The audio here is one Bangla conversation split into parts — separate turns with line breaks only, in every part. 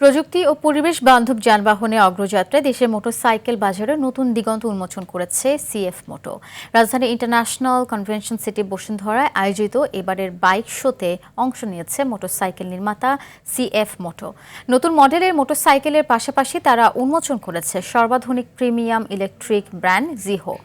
প্রযুক্তি ও পরিবেশ বান্ধব যানবাহনে অগ্রযাত্রায় দেশের মোটরসাইকেল বাজারে নতুন দিগন্ত উন্মোচন করেছে সিএফ মোটো। রাজধানী ইন্টারন্যাশনাল কনভেনশন সিটি বসুন্ধরায় আয়োজিত এবারের বাইক শোতে অংশ নিয়েছে মোটরসাইকেল নির্মাতা সিএফ মোটো। নতুন মডেলের মোটরসাইকেলের পাশাপাশি তারা উন্মোচন করেছে সর্বাধুনিক প্রিমিয়াম ইলেকট্রিক ব্র্যান্ড জিহো।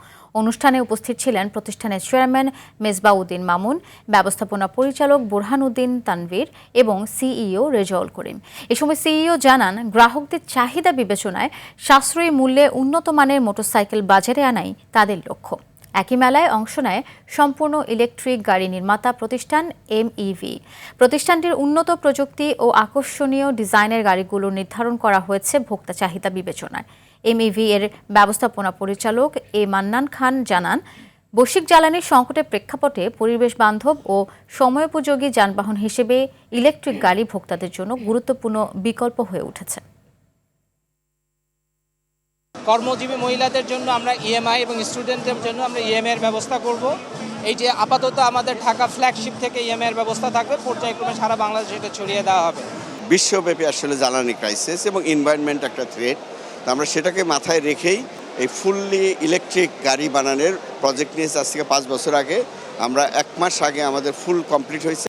অনুষ্ঠানে উপস্থিত ছিলেন প্রতিষ্ঠানের চেয়ারম্যান মেজবাউদ্দিন মামুন, ব্যবস্থাপনা পরিচালক বুরহানুদ্দিন তানভীর এবং সিইও রেজাউল করিম। এ সময় সিইও জানান, গ্রাহকদের চাহিদা বিবেচনায় সাশ্রয়ী মূল্যে উন্নত মানের মোটরসাইকেল বাজারে আনাই তাদের লক্ষ্য। একই মেলায় অংশ নেয় সম্পূর্ণ ইলেকট্রিক গাড়ি নির্মাতা প্রতিষ্ঠান এমইভি। প্রতিষ্ঠানটির উন্নত প্রযুক্তি ও আকর্ষণীয় ডিজাইনের গাড়িগুলো নির্ধারণ করা হয়েছে ভোক্তা চাহিদা বিবেচনায়। এমইভি এর ব্যবস্থাপনা পরিচালক এ মান্নান খান জানান, বৈশ্বিক জ্বালানি সংকটের প্রেক্ষাপটে পরিবেশ বান্ধব ও সময়োপযোগী যানবাহন হিসেবে ইলেকট্রিক গাড়ি ভোক্তাদের জন্য গুরুত্বপূর্ণ বিকল্প হয়ে উঠেছে।
কর্মজীবী মহিলাদের জন্য আমরা ইএমআই এবং স্টুডেন্টদের জন্য আমরা ইএমআই এর ব্যবস্থা করব। এই যে আপাতত আমাদের ঢাকা ফ্ল্যাগশিপ থেকে ইএমআই এর ব্যবস্থা থাকবে, পর্যায়ক্রমে সারা বাংলাদেশে এটা ছড়িয়ে দেওয়া হবে।
বিশ্বব্যাপী আসলে জ্বালানি ক্রাইসিস এবং এনভায়রনমেন্ট একটা থ্রেট, তো আমরা সেটাকে মাথায় রেখেই এই ফুললি ইলেকট্রিক গাড়ি বানানোর প্রজেক্ট নিয়েছি। আজ থেকে 5 বছর আগে, আমরা 1 মাস আগে আমাদের ফুল কমপ্লিট হয়েছে।